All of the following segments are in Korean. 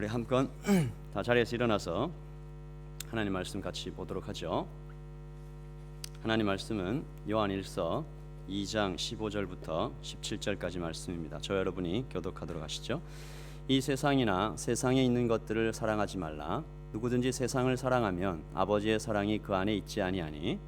우리 한번 다 자리에서 일어나서 하나님 말씀 같이 보도록 하죠. 하나님 말씀은 요한일서 2장 15절부터 17절까지 말씀입니다. 저 여러분이 교독하도록 하시죠. 이 세상이나 세상에 있는 것들을 사랑하지 말라. 누구든지 세상을 사랑하면 아버지의 사랑이 그 안에 있지 아니하니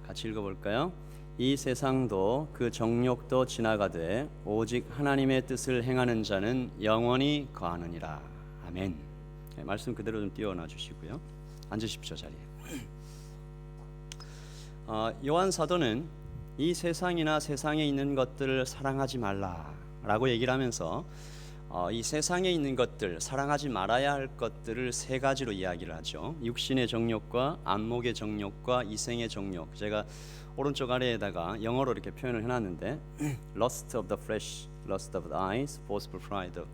같이 읽어볼까요? 이 세상도 그 정욕도 지나가되 오직 하나님의 뜻을 행하는 자는 영원히 거하느니라. 아멘. 네, 말씀 그대로 좀 띄워놔 주시고요. 앉으십시오. 자리에. 요한 사도는 이 세상이나 세상에 있는 것들을 사랑하지 말라라고 얘기를 하면서 이 세상에 있는 것들, 사랑하지 말아야 할 것들을 세 가지로 이야기를 하죠. 육신의 정욕과 안목의 정욕과 이생의 정욕. 제가 오른쪽 아래에다가 영어로 이렇게 표현을 해놨는데 lust of the flesh, lust of the eyes, boastful pride of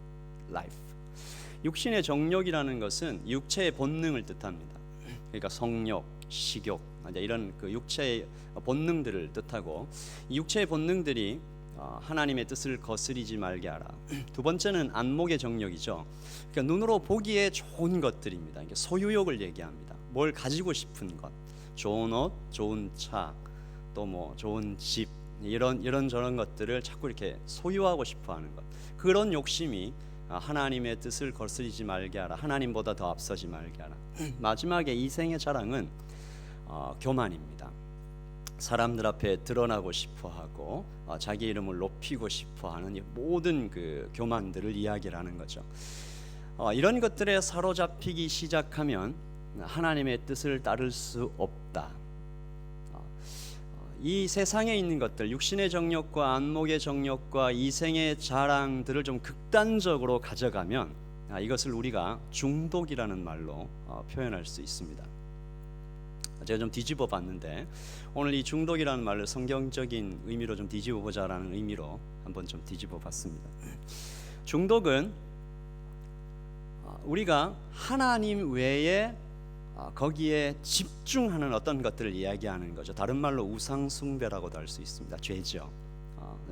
life. 육신의 정욕이라는 것은 육체의 본능을 뜻합니다. 그러니까 성욕, 식욕, 이런 그 육체의 본능들을 뜻하고, 이 육체의 본능들이 하나님의 뜻을 거스리지 말게 하라. 두 번째는 안목의 정욕이죠. 그러니까 눈으로 보기에 좋은 것들입니다. 소유욕을 얘기합니다. 뭘 가지고 싶은 것, 좋은 옷, 좋은 차, 또 뭐 좋은 집, 이런 저런 것들을 자꾸 이렇게 소유하고 싶어하는 것. 그런 욕심이 하나님의 뜻을 거스리지 말게 하라. 하나님보다 더 앞서지 말게 하라. 마지막에 이생의 자랑은 교만입니다. 사람들 앞에 드러나고 싶어하고 자기 이름을 높이고 싶어하는 모든 그 교만들을 이야기를 하는 거죠. 이런 것들에 사로잡히기 시작하면 하나님의 뜻을 따를 수 없다. 이 세상에 있는 것들, 육신의 정욕과 안목의 정욕과 이생의 자랑들을 좀 극단적으로 가져가면 이것을 우리가 중독이라는 말로 표현할 수 있습니다. 제가 좀 뒤집어 봤는데 오늘 이 중독이라는 말을 성경적인 의미로 좀 뒤집어 보자라는 의미로 한번 좀 뒤집어 봤습니다. 중독은 우리가 하나님 외에 거기에 집중하는 어떤 것들을 이야기하는 거죠. 다른 말로 우상 숭배라고도 할 수 있습니다. 죄죠.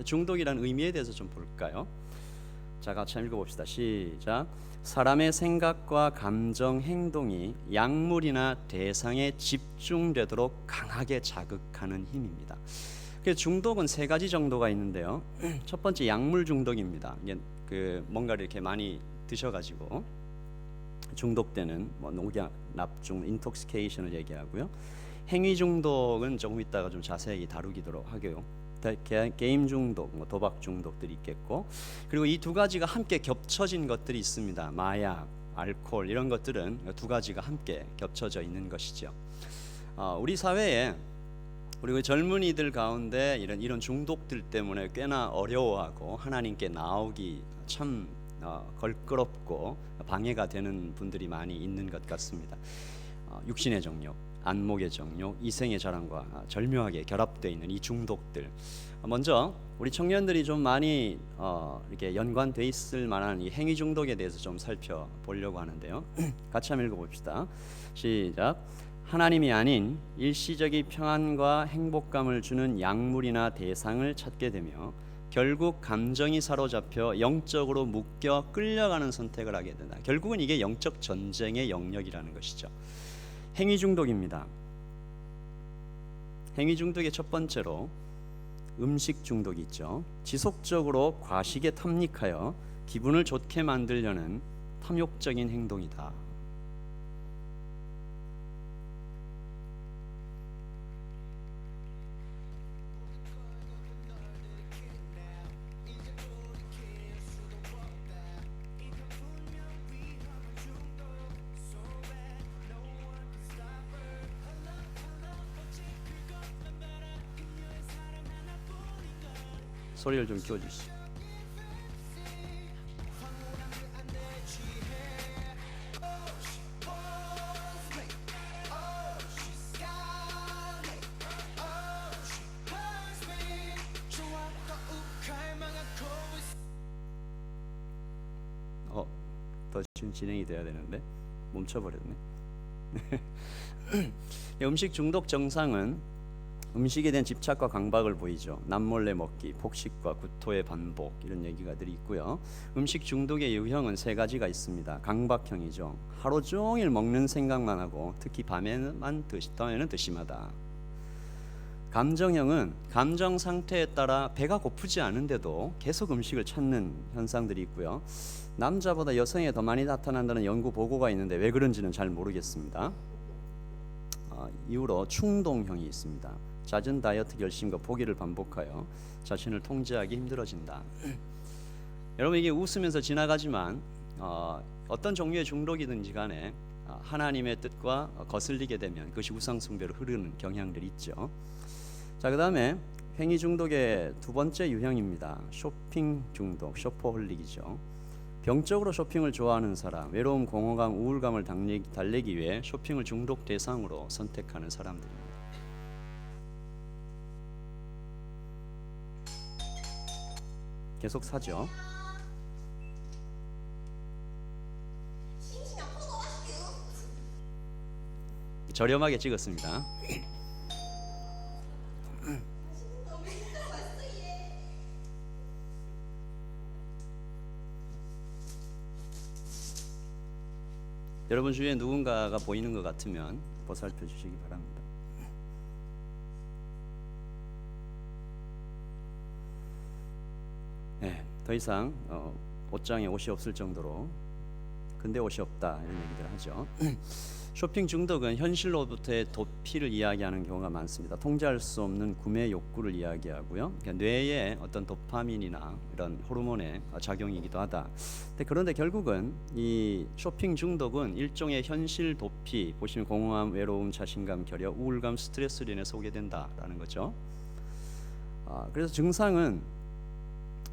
중독이라는 의미에 대해서 좀 볼까요? 자, 같이 한번 읽어봅시다. 시작. 사람의 생각과 감정, 행동이 약물이나 대상에 집중되도록 강하게 자극하는 힘입니다. 중독은 세 가지 정도가 있는데요. 첫 번째 약물 중독입니다. 이게 그 뭔가를 이렇게 많이 드셔가지고 중독되는 농약, 납중, 인톡시케이션을 얘기하고요. 행위 중독은 조금 이따가 좀 자세히 다루기도록 하고요. 게임 중독, 도박 중독들이 있겠고, 그리고 이 두 가지가 함께 겹쳐진 것들이 있습니다. 마약, 알코올 이런 것들은 두 가지가 함께 겹쳐져 있는 것이죠. 우리 사회에 우리 젊은이들 가운데 이런 중독들 때문에 꽤나 어려워하고 하나님께 나오기 참 걸끄럽고 방해가 되는 분들이 많이 있는 것 같습니다. 육신의 정욕, 안목의 정욕, 이생의 자랑과 절묘하게 결합되어 있는 이 중독들. 먼저 우리 청년들이 좀 많이 이렇게 연관돼 있을 만한 이 행위 중독에 대해서 좀 살펴보려고 하는데요. 같이 한번 읽어봅시다. 시작. 하나님이 아닌 일시적인 평안과 행복감을 주는 약물이나 대상을 찾게 되며 결국 감정이 사로잡혀 영적으로 묶여 끌려가는 선택을 하게 된다. 결국은 이게 영적 전쟁의 영역이라는 것이죠. 행위 중독입니다. 행위 중독의 첫 번째로 음식 중독이 있죠. 지속적으로 과식에 탐닉하여 기분을 좋게 만들려는 탐욕적인 행동이다. 소리를 좀 키워주시죠. 더 지금 진행이 돼야 되는데 멈춰버렸네. 음식 중독 증상은 음식에 대한 집착과 강박을 보이죠. 남몰래 먹기, 폭식과 구토의 반복 이런 얘기가들이 있고요. 음식 중독의 유형은 세 가지가 있습니다. 강박형이죠. 하루 종일 먹는 생각만 하고 특히 밤에는 더 심하다. 감정형은 감정 상태에 따라 배가 고프지 않은데도 계속 음식을 찾는 현상들이 있고요. 남자보다 여성에 더 많이 나타난다는 연구 보고가 있는데 왜 그런지는 잘 모르겠습니다. 이후로 충동형이 있습니다. 잦은 다이어트 결심과 포기를 반복하여 자신을 통제하기 힘들어진다. 여러분, 이게 웃으면서 지나가지만 어떤 종류의 중독이든지 간에 하나님의 뜻과 거슬리게 되면 그것이 우상 숭배로 흐르는 경향들이 있죠. 자, 그 다음에 행위 중독의 두 번째 유형입니다. 쇼핑 중독, 쇼퍼홀릭이죠. 병적으로 쇼핑을 좋아하는 사람, 외로움, 공허감, 우울감을 달래기 위해 쇼핑을 중독 대상으로 선택하는 사람들입니다. 계속 사죠. 저렴하게 찍었습니다. 여러분 주위에 누군가가 보이는 것 같으면 보살펴 주시기 바랍니다. 네, 더 이상 옷장에 옷이 없을 정도로 근데 옷이 없다 이런 얘기들 하죠. 쇼핑 중독은 현실로부터의 도피를 이야기하는 경우가 많습니다. 통제할 수 없는 구매 욕구를 이야기하고요. 그러니까 뇌의 어떤 도파민이나 이런 호르몬의 작용이기도 하다. 그런데 결국은 이 쇼핑 중독은 일종의 현실 도피, 보시면 공허함, 외로움, 자신감, 결여, 우울감, 스트레스로 인해서 오게 된다라는 거죠. 그래서 증상은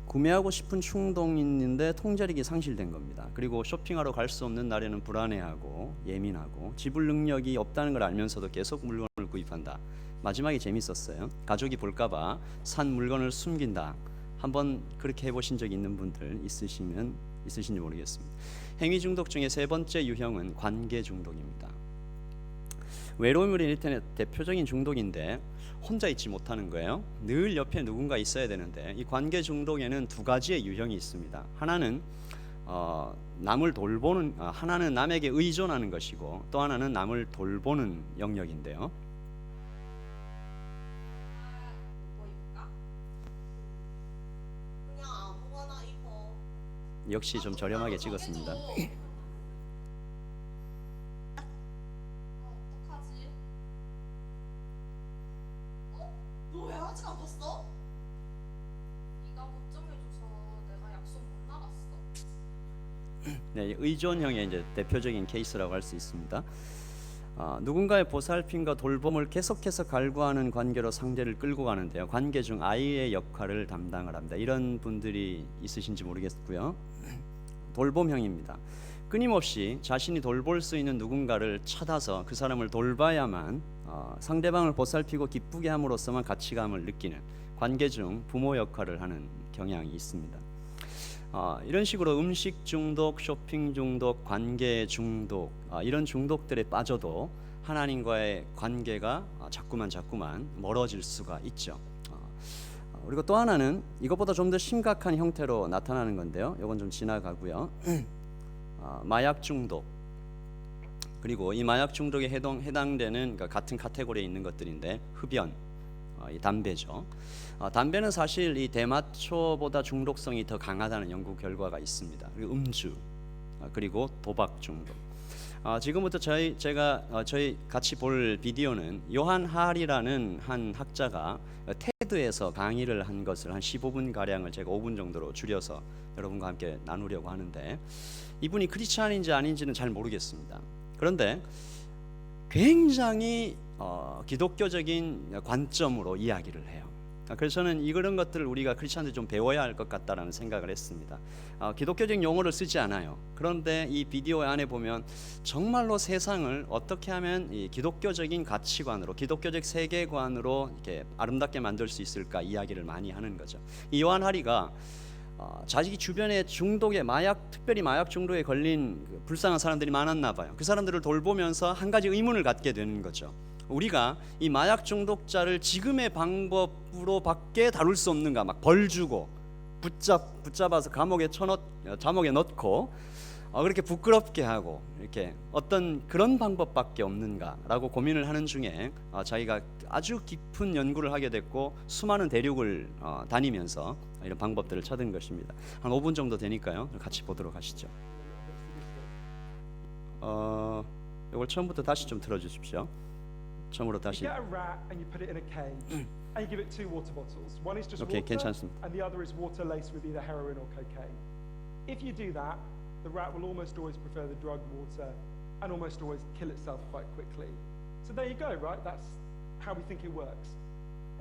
구매하고 싶은 충동이 있는데 통제력이 상실된 겁니다. 그리고 쇼핑하러 갈 수 없는 날에는 불안해하고 예민하고 지불 능력이 없다는 걸 알면서도 계속 물건을 구입한다. 마지막에 재밌었어요. 가족이 볼까봐 산 물건을 숨긴다. 한번 그렇게 해보신 적 있는 분들 있으신지 모르겠습니다. 행위 중독 중에 세 번째 유형은 관계 중독입니다. 외로움으로 인해 대표적인 중독인데 혼자 있지 못하는 거예요. 늘 옆에 누군가 있어야 되는데 이 관계 중독에는 두 가지의 유형이 있습니다. 하나는 남을 돌보는 하나는 남에게 의존하는 것이고 또 하나는 남을 돌보는 영역인데요. 역시 좀 저렴하게 찍었습니다. 네, 의존형의 이제 대표적인 케이스라고 할 수 있습니다. 누군가의 보살핌과 돌봄을 계속해서 갈구하는 관계로 상대를 끌고 가는데요. 관계 중 아이의 역할을 담당을 합니다. 이런 분들이 있으신지 모르겠고요. 돌봄형입니다. 끊임없이 자신이 돌볼 수 있는 누군가를 찾아서 그 사람을 돌봐야만 상대방을 보살피고 기쁘게 함으로써만 가치감을 느끼는 관계 중 부모 역할을 하는 경향이 있습니다. 이런 식으로 음식 중독, 쇼핑 중독, 관계 중독 이런 중독들에 빠져도 하나님과의 관계가 자꾸만 멀어질 수가 있죠. 그리고 또 하나는 이것보다 좀 더 심각한 형태로 나타나는 건데요. 이건 좀 지나가고요. 마약 중독. 그리고 이 마약 중독에 해당되는 같은 카테고리에 있는 것들인데 흡연, 이 담배죠. 담배는 사실 이 대마초보다 중독성이 더 강하다는 연구 결과가 있습니다. 그리고 음주, 그리고 도박 중독. 지금부터 제가 같이 볼 비디오는 요한 할이라는 한 학자가 테드에서 강의를 한 것을 한 15분 가량을 제가 5분 정도로 줄여서 여러분과 함께 나누려고 하는데 이분이 크리스찬인지 아닌지는 잘 모르겠습니다. 그런데 굉장히 기독교적인 관점으로 이야기를 해요. 그래서 저는 이런 것들을 우리가 크리스찬들이 좀 배워야 할 것 같다라는 생각을 했습니다. 기독교적 용어를 쓰지 않아요. 그런데 이 비디오 안에 보면 정말로 세상을 어떻게 하면 이 기독교적인 가치관으로, 기독교적 세계관으로 이렇게 아름답게 만들 수 있을까 이야기를 많이 하는 거죠. 이 요한 하리가 자기 주변에 중독에 특별히 마약 중독에 걸린 불쌍한 사람들이 많았나 봐요. 그 사람들을 돌보면서 한 가지 의문을 갖게 되는 거죠. 우리가 이 마약 중독자를 지금의 방법으로밖에 다룰 수 없는가? 막 벌 주고 붙잡아서 감옥에 넣고 그렇게 부끄럽게 하고 이렇게 어떤 그런 방법밖에 없는가라고 고민을 하는 중에 저희가 아주 깊은 연구를 하게 됐고 수많은 대륙을 다니면서 이런 방법들을 찾은 것입니다. 한 5분 정도 되니까요. 같이 보도록 하시죠. 이걸 처음부터 다시 좀 틀어주십시오. 처음으로 다시. You get a rat and you put it in a cage and you give it 2 water bottles. One is just 오케이, water 괜찮습니다. and the other is water laced with either heroin or cocaine. If you do that, the rat will almost always prefer the drugged water and almost always kill itself quite quickly. So there you go, right? That's how we think it works.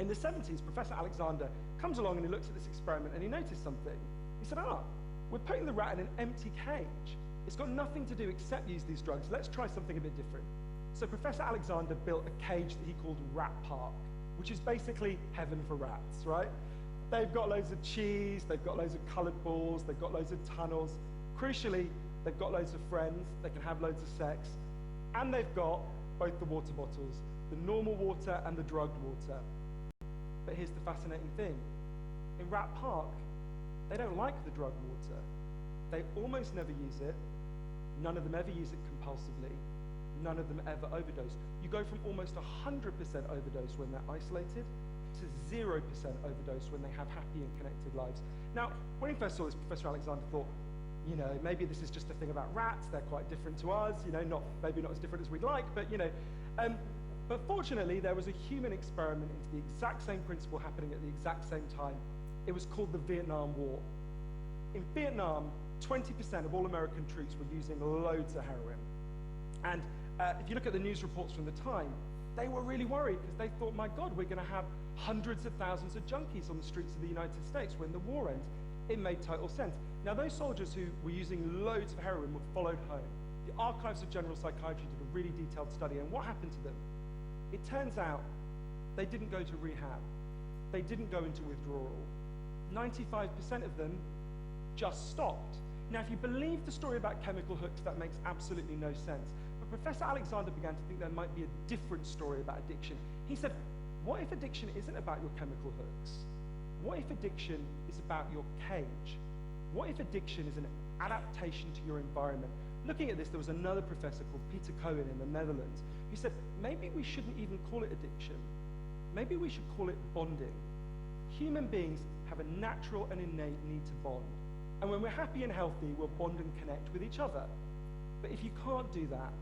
In the 70s, Professor Alexander comes along and he looks at this experiment and he noticed something. He said, we're putting the rat in an empty cage. It's got nothing to do except use these drugs. Let's try something a bit different. So Professor Alexander built a cage that he called Rat Park, which is basically heaven for rats, right? They've got loads of cheese, they've got loads of colored balls, they've got loads of tunnels. Crucially, they've got loads of friends, they can have loads of sex, and they've got both the water bottles, the normal water and the drugged water. But here's the fascinating thing. In Rat Park, they don't like the drugged water. They almost never use it. None of them ever use it compulsively. None of them ever overdose. You go from almost 100% overdose when they're isolated to 0% overdose when they have happy and connected lives. Now, when he first saw this, Professor Alexander thought, maybe this is just a thing about rats. They're quite different to us. Maybe not as different as we'd like, but but fortunately, there was a human experiment into the exact same principle happening at the exact same time. It was called the Vietnam War. In Vietnam, 20% of all American troops were using loads of heroin. And if you look at the news reports from the time, they were really worried because they thought, my God, we're going to have hundreds of thousands of junkies on the streets of the United States when the war ends. It made total sense. Now, those soldiers who were using loads of heroin were followed home. The Archives of General Psychiatry did a really detailed study, and what happened to them? It turns out they didn't go to rehab. They didn't go into withdrawal. 95% of them just stopped. Now, if you believe the story about chemical hooks, that makes absolutely no sense. But Professor Alexander began to think there might be a different story about addiction. He said, what if addiction isn't about your chemical hooks? What if addiction is about your cage? What if addiction is an adaptation to your environment? Looking at this, there was another professor called Peter Cohen in the Netherlands who said, maybe we shouldn't even call it addiction. Maybe we should call it bonding. Human beings have a natural and innate need to bond. And when we're happy and healthy, we'll bond and connect with each other. But if you can't do that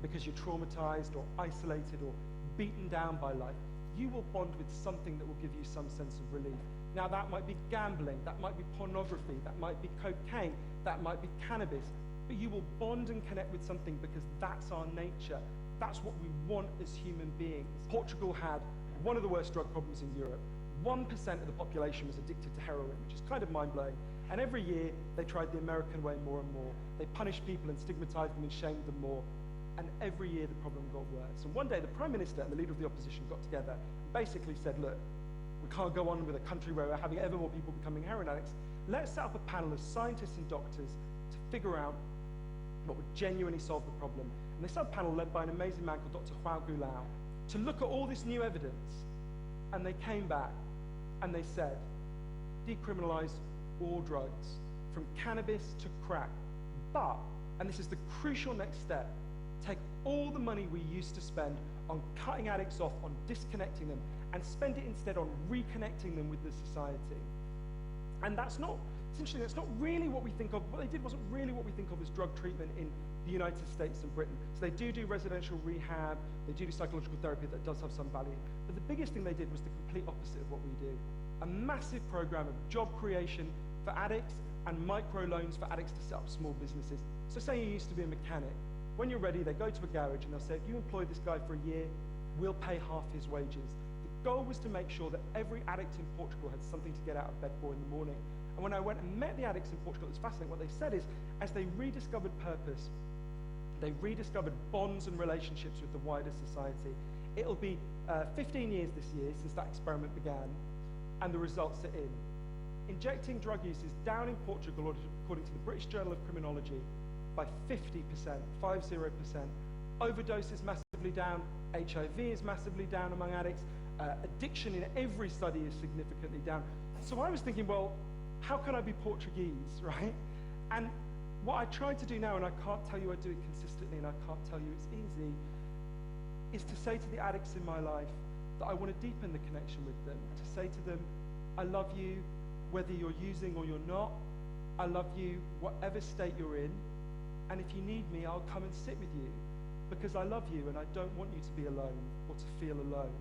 because you're traumatized or isolated or beaten down by life, you will bond with something that will give you some sense of relief. Now, that might be gambling, that might be pornography, that might be cocaine, that might be cannabis, but you will bond and connect with something because that's our nature. That's what we want as human beings. Portugal had one of the worst drug problems in Europe. 1% of the population was addicted to heroin, which is kind of mind-blowing. And every year, they tried the American way more and more. They punished people and stigmatized them and shamed them more. And every year, the problem got worse. And one day, the Prime Minister and the leader of the opposition got together and basically said, look, we can't go on with a country where we're having ever more people becoming heroin addicts. Let's set up a panel of scientists and doctors to figure out what would genuinely solve the problem. And they set up a panel led by an amazing man called Dr. Huao Gulao to look at all this new evidence. And they came back and they said, decriminalize all drugs, from cannabis to crack. But, and this is the crucial next step, take all the money we used to spend on cutting addicts off, on disconnecting them, and spend it instead on reconnecting them with the society. And that's not, essentially, that's not really what we think of. What they did wasn't really what we think of as drug treatment in the United States and Britain. So they do residential rehab, they do psychological therapy that does have some value. But the biggest thing they did was the complete opposite of what we do. A massive program of job creation for addicts and micro loans for addicts to set up small businesses. So say you used to be a mechanic. When you're ready, they go to a garage and they'll say, if you employ this guy for a year, we'll pay half his wages. The goal was to make sure that every addict in Portugal had something to get out of bed for in the morning. And when I went and met the addicts in Portugal, it was fascinating. What they said is, as they rediscovered purpose, they rediscovered bonds and relationships with the wider society. It'll be 15 years this year since that experiment began, and the results are in. Injecting drug use is down in Portugal, according to the British Journal of Criminology, by 50%, 50%. Overdoses massively massively down. HIV is massively down among addicts. Addiction in every study is significantly down. So I was thinking, well, how can I be Portuguese, right? And what I try to do now, and I can't tell you I do it consistently, and I can't tell you it's easy, is to say to the addicts in my life that I want to deepen the connection with them, to say to them, I love you whether you're using or you're not. I love you whatever state you're in, and if you need me, I'll come and sit with you because I love you and I don't want you to be alone or to feel alone.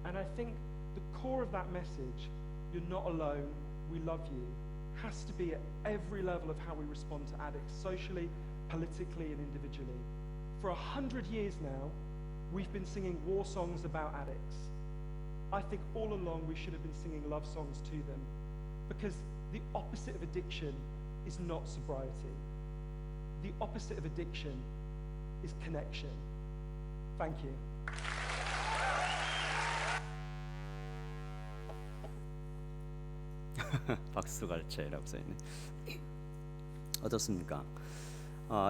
And I think the core of that message, you're not alone, we love you, has to be at every level of how we respond to addicts, socially, politically, and individually. For 100 years now, we've been singing war songs about addicts. I think all along we should have been singing love songs to them, because the opposite of addiction is not sobriety. The opposite of addiction is connection. Thank you. 박수갈채라고 써있네. 어떻습니까?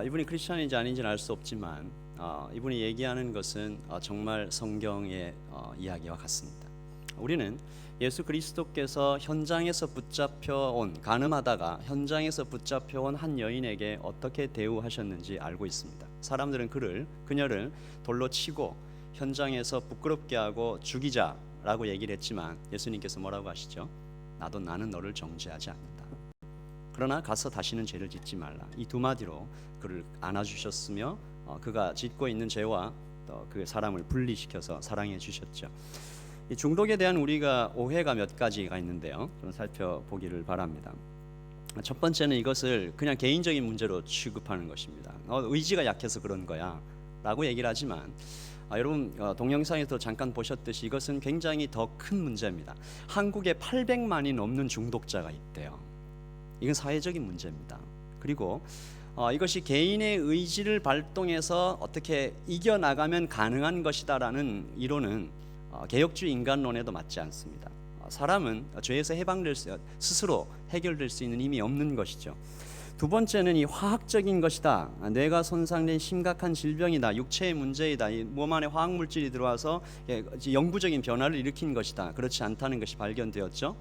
이분이 크리스천인지 아닌지는 알 수 없지만 이분이 얘기하는 것은 정말 성경의 이야기와 같습니다. 우리는 예수 그리스도께서 현장에서 붙잡혀온, 간음하다가 현장에서 붙잡혀온 한 여인에게 어떻게 대우하셨는지 알고 있습니다. 사람들은 그녀를 돌로 치고 현장에서 부끄럽게 하고 죽이자라고 얘기를 했지만 예수님께서 뭐라고 하시죠? 나는 너를 정죄하지 않는다. 그러나 가서 다시는 죄를 짓지 말라. 이 두 마디로 그를 안아주셨으며 그가 짓고 있는 죄와 그 사람을 분리시켜서 사랑해 주셨죠. 이 중독에 대한 우리가 오해가 몇 가지가 있는데요. 좀 살펴보기를 바랍니다. 첫 번째는 이것을 그냥 개인적인 문제로 취급하는 것입니다. 의지가 약해서 그런 거야 라고 얘기를 하지만 여러분 동영상에서 잠깐 보셨듯이 이것은 굉장히 더 큰 문제입니다. 한국에 800만이 넘는 중독자가 있대요. 이건 사회적인 문제입니다. 그리고 이것이 개인의 의지를 발동해서 어떻게 이겨나가면 가능한 것이다라는 이론은 개혁주의 인간론에도 맞지 않습니다. 사람은 죄에서 스스로 해결될 수 있는 힘이 없는 것이죠. 두 번째는 이 화학적인 것이다. 뇌가 손상된 심각한 질병이다. 육체의 문제이다. 이 몸 안에 화학물질이 들어와서 영구적인 변화를 일으킨 것이다. 그렇지 않다는 것이 발견되었죠.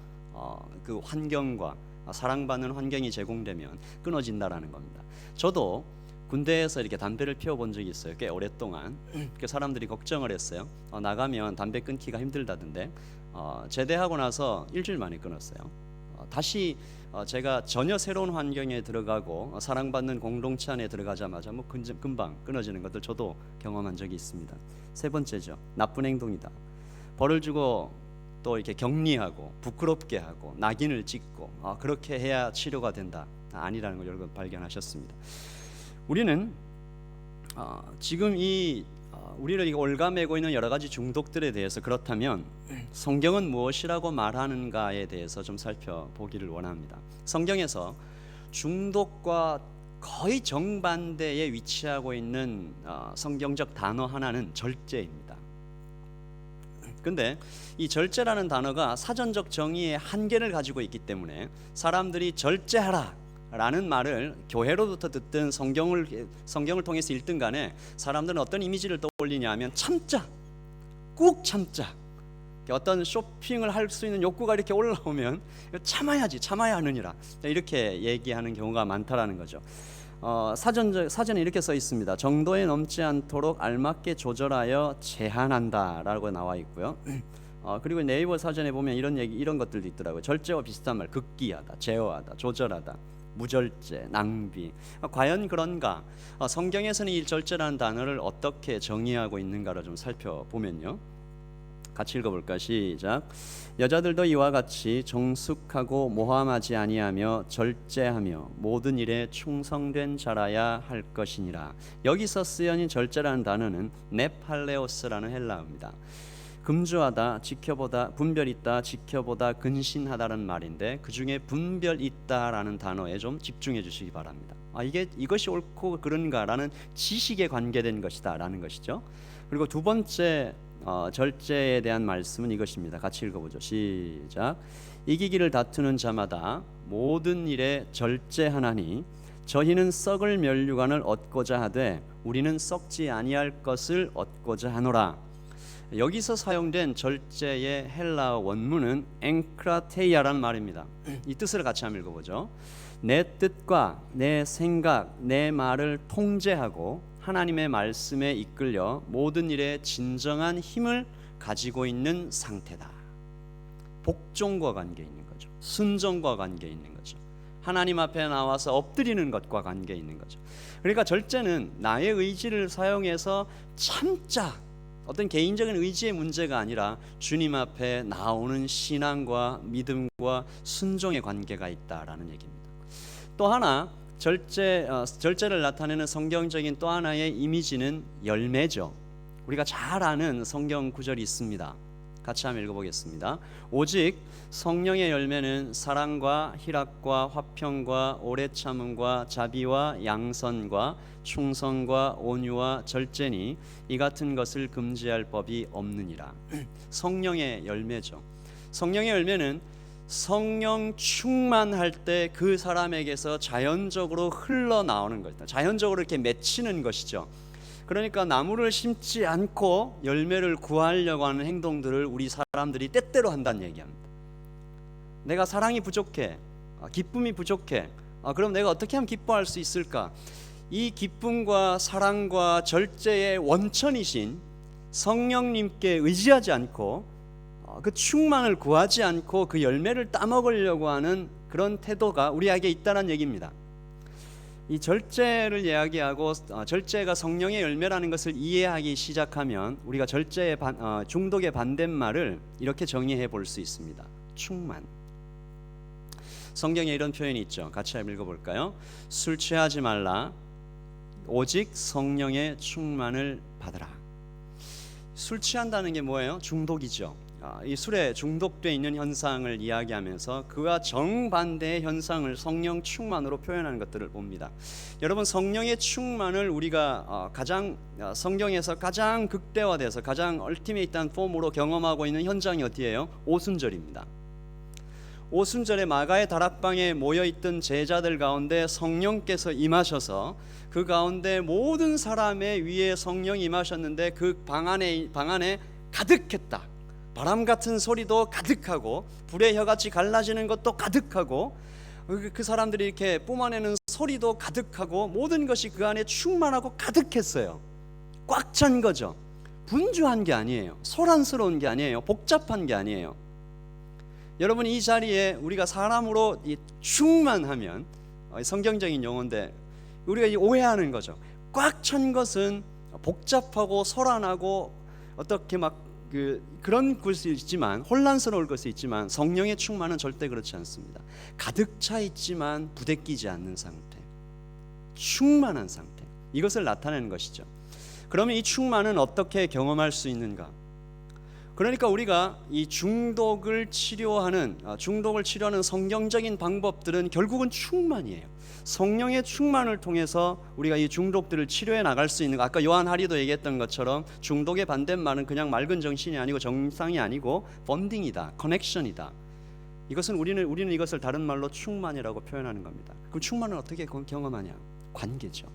그 환경과 사랑받는 환경이 제공되면 끊어진다라는 겁니다. 저도 군대에서 이렇게 담배를 피워본 적이 있어요. 꽤 오랫동안. 그 사람들이 걱정을 했어요. 나가면 담배 끊기가 힘들다던데 제대하고 나서 일주일 만에 끊었어요. 다시 제가 전혀 새로운 환경에 들어가고 사랑받는 공동체 안에 들어가자마자 금방 끊어지는 것들 저도 경험한 적이 있습니다. 세 번째죠. 나쁜 행동이다. 벌을 주고 또 이렇게 격리하고 부끄럽게 하고 낙인을 찍고 그렇게 해야 치료가 된다. 아니라는 걸 여러분 발견하셨습니다. 우리는 지금 우리를 올가매고 있는 여러 가지 중독들에 대해서 그렇다면 성경은 무엇이라고 말하는가에 대해서 좀 살펴보기를 원합니다. 성경에서 중독과 거의 정반대에 위치하고 있는 성경적 단어 하나는 절제입니다. 근데 이 절제라는 단어가 사전적 정의의 한계를 가지고 있기 때문에 사람들이 절제하라 라는 말을 교회로부터 듣든 성경을 통해서 읽든 간에 사람들은 어떤 이미지를 떠올리냐 하면 참자, 꾹 참자. 어떤 쇼핑을 할 수 있는 욕구가 이렇게 올라오면 참아야 하느니라 이렇게 얘기하는 경우가 많다라는 거죠. 사전에 이렇게 써 있습니다. 정도에 넘지 않도록 알맞게 조절하여 제한한다라고 나와 있고요. 그리고 네이버 사전에 보면 이런 것들도 있더라고요. 절제와 비슷한 말, 극기하다, 제어하다, 조절하다, 무절제, 낭비. 과연 그런가? 성경에서는 이 절제라는 단어를 어떻게 정의하고 있는가를 좀 살펴보면요. 같이 읽어볼까? 시작. 여자들도 이와 같이 정숙하고 모함하지 아니하며 절제하며 모든 일에 충성된 자라야 할 것이니라. 여기서 쓰여진 절제라는 단어는 네팔레오스라는 헬라어입니다. 금주하다, 지켜보다, 분별 있다, 지켜보다, 근신하다라는 말인데 그 중에 분별 있다라는 단어에 좀 집중해 주시기 바랍니다. 이것이 옳고 그른가라는 지식에 관계된 것이다라는 것이죠. 그리고 두 번째 절제에 대한 말씀은 이것입니다. 같이 읽어보죠. 시작. 이기기를 다투는 자마다 모든 일에 절제하나니 저희는 썩을 면류관을 얻고자 하되 우리는 썩지 아니할 것을 얻고자 하노라. 여기서 사용된 절제의 헬라어 원문은 엥크라테이아라는 말입니다. 이 뜻을 같이 한번 읽어보죠. 내 뜻과 내 생각, 내 말을 통제하고 하나님의 말씀에 이끌려 모든 일에 진정한 힘을 가지고 있는 상태다. 복종과 관계 있는 거죠. 순종과 관계 있는 거죠. 하나님 앞에 나와서 엎드리는 것과 관계 있는 거죠. 그러니까 절제는 나의 의지를 사용해서 참자, 어떤 개인적인 의지의 문제가 아니라 주님 앞에 나오는 신앙과 믿음과 순종의 관계가 있다라는 얘기입니다. 또 하나 절제를 나타내는 성경적인 또 하나의 이미지는 열매죠. 우리가 잘 아는 성경 구절이 있습니다. 같이 한번 읽어보겠습니다. 오직 성령의 열매는 사랑과 희락과 화평과 오래 참음과 자비와 양선과 충성과 온유와 절제니 이 같은 것을 금지할 법이 없느니라. 성령의 열매죠. 성령의 열매는 성령 충만할 때 그 사람에게서 자연적으로 흘러나오는 것이다. 자연적으로 이렇게 맺히는 것이죠. 그러니까 나무를 심지 않고 열매를 구하려고 하는 행동들을 우리 사람들이 때때로 한다는 얘기합니다. 내가 사랑이 부족해, 기쁨이 부족해, 그럼 내가 어떻게 하면 기뻐할 수 있을까? 이 기쁨과 사랑과 절제의 원천이신 성령님께 의지하지 않고 그 충만을 구하지 않고 그 열매를 따먹으려고 하는 그런 태도가 우리에게 있다는 얘기입니다. 이 절제를 이야기하고 절제가 성령의 열매라는 것을 이해하기 시작하면 우리가 절제의 중독의 반대말을 이렇게 정의해 볼 수 있습니다. 충만. 성경에 이런 표현이 있죠. 같이 한번 읽어볼까요? 술 취하지 말라. 오직 성령의 충만을 받으라. 술 취한다는 게 뭐예요? 중독이죠. 이 술에 중독되어 있는 현상을 이야기하면서 그와 정반대의 현상을 성령 충만으로 표현하는 것들을 봅니다. 여러분, 성령의 충만을 우리가 성경에서 가장 극대화돼서 가장 얼티메이트한 폼으로 경험하고 있는 현장이 어디예요? 오순절입니다. 오순절에 마가의 다락방에 모여있던 제자들 가운데 성령께서 임하셔서 그 가운데 모든 사람의 위에 성령이 임하셨는데 그 방 안에 가득했다. 바람 같은 소리도 가득하고 불의 혀같이 갈라지는 것도 가득하고 그 사람들이 이렇게 뿜어내는 소리도 가득하고 모든 것이 그 안에 충만하고 가득했어요. 꽉 찬 거죠. 분주한 게 아니에요. 소란스러운 게 아니에요. 복잡한 게 아니에요. 여러분, 이 자리에 우리가 사람으로 충만하면 성경적인 용어인데 우리가 오해하는 거죠. 꽉 찬 것은 복잡하고 소란하고 어떻게 그런 것이 있지만 혼란스러울 것이 있지만 성령의 충만은 절대 그렇지 않습니다. 가득 차 있지만 부대끼지 않는 상태, 충만한 상태, 이것을 나타내는 것이죠. 그러면 이 충만은 어떻게 경험할 수 있는가? 그러니까 우리가 이 중독을 치료하는 성경적인 방법들은 결국은 충만이에요. 성령의 충만을 통해서 우리가 이 중독들을 치료해 나갈 수 있는 거. 아까 요한 하리도 얘기했던 것처럼 중독의 반대말은 그냥 맑은 정신이 아니고 정상이 아니고 본딩이다, 커넥션이다. 이것은 우리는 이것을 다른 말로 충만이라고 표현하는 겁니다. 그럼 충만은 어떻게 경험하냐? 관계죠.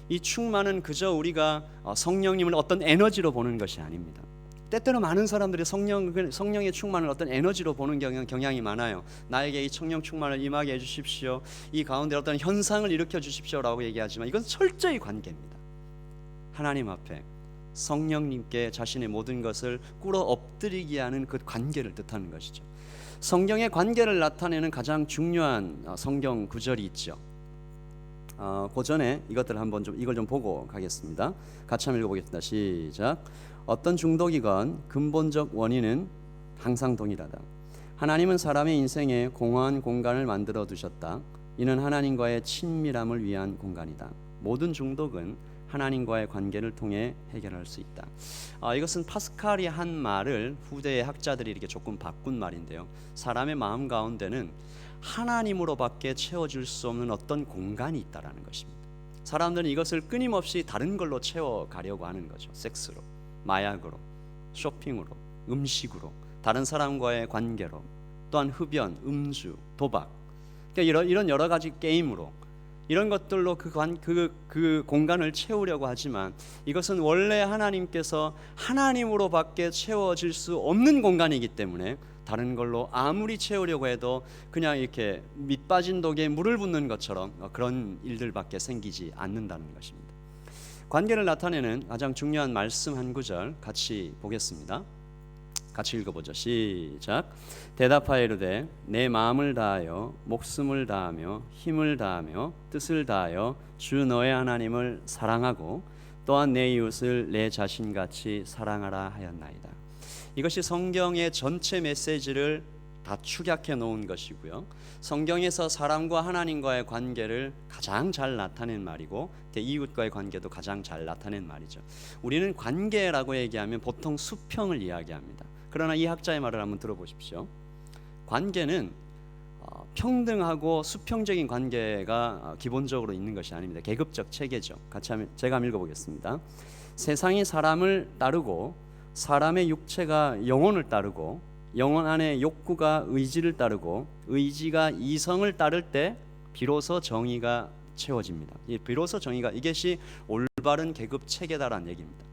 이 충만은 그저 우리가 성령님을 어떤 에너지로 보는 것이 아닙니다. 때때로 많은 사람들이 성령의 충만을 어떤 에너지로 보는 경향이 많아요. 나에게 이 성령 충만을 임하게 해주십시오. 이 가운데 어떤 현상을 일으켜 주십시오라고 얘기하지만 이건 철저히 관계입니다. 하나님 앞에 성령님께 자신의 모든 것을 꿇어 엎드리게 하는 그 관계를 뜻하는 것이죠. 성경의 관계를 나타내는 가장 중요한 성경 구절이 있죠. 그 전에 이걸 좀 보고 가겠습니다. 같이 한번 읽어보겠습니다. 시작. 어떤 중독이건 근본적 원인은 항상 동일하다. 하나님은 사람의 인생에 공허한 공간을 만들어 두셨다. 이는 하나님과의 친밀함을 위한 공간이다. 모든 중독은 하나님과의 관계를 통해 해결할 수 있다. 이것은 파스칼이 한 말을 후대의 학자들이 이렇게 조금 바꾼 말인데요. 사람의 마음 가운데는 하나님으로밖에 채워줄 수 없는 어떤 공간이 있다라는 것입니다. 사람들은 이것을 끊임없이 다른 걸로 채워가려고 하는 거죠. 섹스로, 마약으로, 쇼핑으로, 음식으로, 다른 사람과의 관계로, 또한 흡연, 음주, 도박, 그러니까 이런 여러 가지 게임으로 이런 것들로 그 공간을 채우려고 하지만 이것은 원래 하나님께서 하나님으로밖에 채워질 수 없는 공간이기 때문에 다른 걸로 아무리 채우려고 해도 그냥 이렇게 밑 빠진 독에 물을 붓는 것처럼 그런 일들밖에 생기지 않는다는 것입니다. 관계를 나타내는 가장 중요한 말씀 한 구절 같이 보겠습니다. 같이 읽어보죠. 시작. 대답하여 이르되 내 마음을 다하여 목숨을 다하며 힘을 다하며 뜻을 다하여 주 너의 하나님을 사랑하고 또한 내 이웃을 내 자신같이 사랑하라 하였나이다. 이것이 성경의 전체 메시지를 다 축약해 놓은 것이고요. 성경에서 사람과 하나님과의 관계를 가장 잘 나타낸 말이고 이웃과의 관계도 가장 잘 나타낸 말이죠. 우리는 관계라고 얘기하면 보통 수평을 이야기합니다. 그러나 이 학자의 말을 한번 들어보십시오. 관계는 평등하고 수평적인 관계가 기본적으로 있는 것이 아닙니다. 계급적 체계죠. 제가 한번 읽어보겠습니다. 세상이 사람을 따르고 사람의 육체가 영혼을 따르고 영혼 안에 욕구가 의지를 따르고 의지가 이성을 따를 때 비로소 정의가 채워집니다. 비로소 정의가 이것이 올바른 계급 체계다라는 얘기입니다.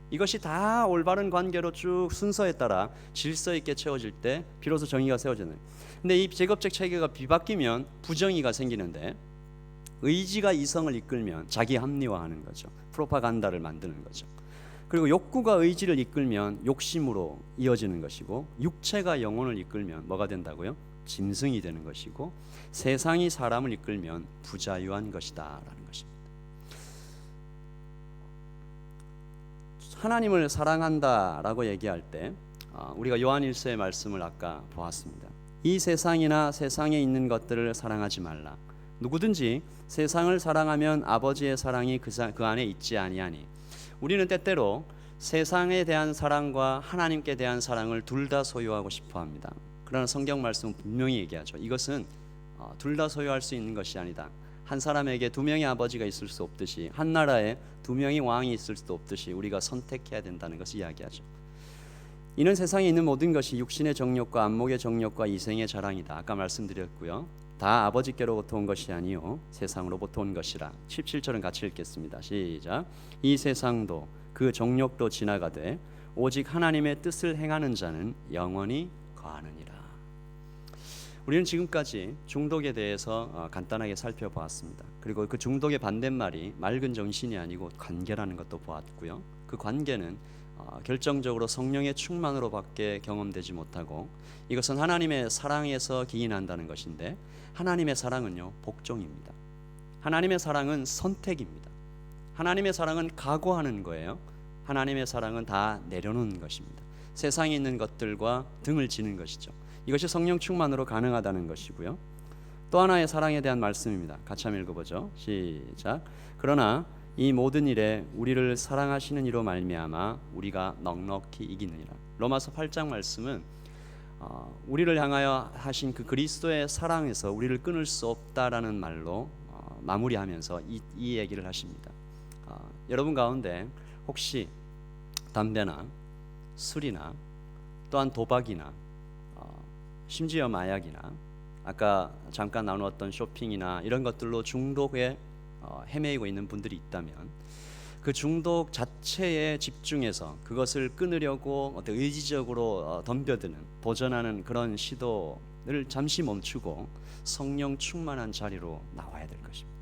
이것이 다 올바른 관계로 쭉 순서에 따라 질서 있게 채워질 때 비로소 정의가 세워지는. 근데 이 계급적 체계가 뒤바뀌면 부정의가 생기는데 의지가 이성을 이끌면 자기 합리화하는 거죠. 프로파간다를 만드는 거죠. 그리고 욕구가 의지를 이끌면 욕심으로 이어지는 것이고 육체가 영혼을 이끌면 뭐가 된다고요? 짐승이 되는 것이고 세상이 사람을 이끌면 부자유한 것이다라는 것입니다. 하나님을 사랑한다라고 얘기할 때 우리가 요한일서의 말씀을 아까 보았습니다. 이 세상이나 세상에 있는 것들을 사랑하지 말라. 누구든지 세상을 사랑하면 아버지의 사랑이 그 안에 있지 아니하니. 우리는 때때로 세상에 대한 사랑과 하나님께 대한 사랑을 둘 다 소유하고 싶어합니다. 그러나 성경 말씀은 분명히 얘기하죠. 이것은 둘 다 소유할 수 있는 것이 아니다. 한 사람에게 두 명의 아버지가 있을 수 없듯이 한 나라에 두 명의 왕이 있을 수도 없듯이 우리가 선택해야 된다는 것을 이야기하죠. 이는 세상에 있는 모든 것이 육신의 정욕과 안목의 정욕과 이생의 자랑이다. 아까 말씀드렸고요. 다 아버지께로부터 온 것이 아니요 세상으로부터 온 것이라. 17절은 같이 읽겠습니다. 시작. 이 세상도 그 정욕도 지나가되 오직 하나님의 뜻을 행하는 자는 영원히 거하느니라. 우리는 지금까지 중독에 대해서 간단하게 살펴보았습니다. 그리고 그 중독의 반대말이 맑은 정신이 아니고 관계라는 것도 보았고요. 그 관계는 결정적으로 성령의 충만으로밖에 경험되지 못하고 이것은 하나님의 사랑에서 기인한다는 것인데 하나님의 사랑은요 복종입니다. 하나님의 사랑은 선택입니다. 하나님의 사랑은 각오하는 거예요. 하나님의 사랑은 다 내려놓는 것입니다. 세상에 있는 것들과 등을 지는 것이죠. 이것이 성령 충만으로 가능하다는 것이고요. 또 하나의 사랑에 대한 말씀입니다. 같이 한번 읽어보죠. 시작. 그러나 이 모든 일에 우리를 사랑하시는 이로 말미암아 우리가 넉넉히 이기느니라. 로마서 8장 말씀은 우리를 향하여 하신 그 그리스도의 사랑에서 우리를 끊을 수 없다라는 말로 마무리하면서 이 얘기를 하십니다. 여러분 가운데 혹시 담배나 술이나 또한 도박이나 심지어 마약이나 아까 잠깐 나누었던 쇼핑이나 이런 것들로 중독에 헤매이고 있는 분들이 있다면 그 중독 자체에 집중해서 그것을 끊으려고 어떤 의지적으로 덤벼드는 도전하는 그런 시도를 잠시 멈추고 성령 충만한 자리로 나와야 될 것입니다.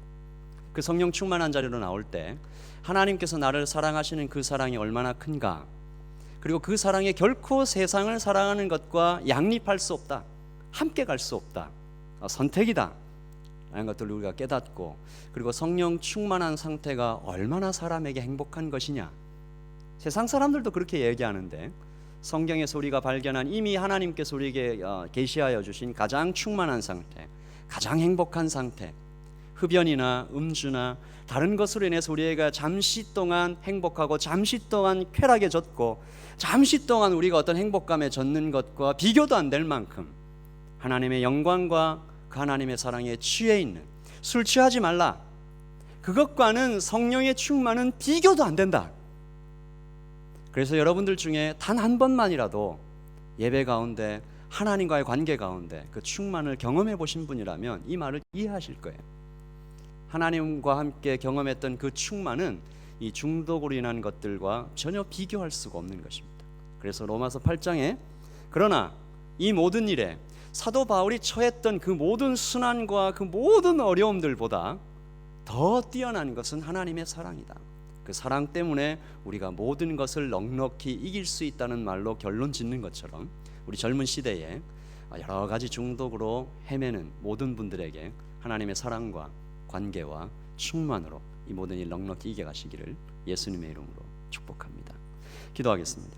그 성령 충만한 자리로 나올 때 하나님께서 나를 사랑하시는 그 사랑이 얼마나 큰가, 그리고 그 사랑에 결코 세상을 사랑하는 것과 양립할 수 없다, 함께 갈 수 없다, 선택이다 라는 것들을 우리가 깨닫고, 그리고 성령 충만한 상태가 얼마나 사람에게 행복한 것이냐. 세상 사람들도 그렇게 얘기하는데 성경에서 우리가 발견한 이미 하나님께서 우리에게 계시하여 주신 가장 충만한 상태, 가장 행복한 상태, 흡연이나 음주나 다른 것으로 인해서 우리가 잠시 동안 행복하고 잠시 동안 쾌락에 젖고 잠시 동안 우리가 어떤 행복감에 젖는 것과 비교도 안 될 만큼 하나님의 영광과 그 하나님의 사랑에 취해 있는, 술 취하지 말라, 그것과는 성령의 충만은 비교도 안 된다. 그래서 여러분들 중에 단 한 번만이라도 예배 가운데 하나님과의 관계 가운데 그 충만을 경험해 보신 분이라면 이 말을 이해하실 거예요. 하나님과 함께 경험했던 그 충만은 이 중독으로 인한 것들과 전혀 비교할 수가 없는 것입니다. 그래서 로마서 8장에 그러나 이 모든 일에 사도 바울이 처했던 그 모든 순환과 그 모든 어려움들보다 더 뛰어난 것은 하나님의 사랑이다. 그 사랑 때문에 우리가 모든 것을 넉넉히 이길 수 있다는 말로 결론 짓는 것처럼 우리 젊은 시대에 여러 가지 중독으로 헤매는 모든 분들에게 하나님의 사랑과 관계와 충만으로 이 모든 일 넉넉히 이겨가시기를 예수님의 이름으로 축복합니다. 기도하겠습니다.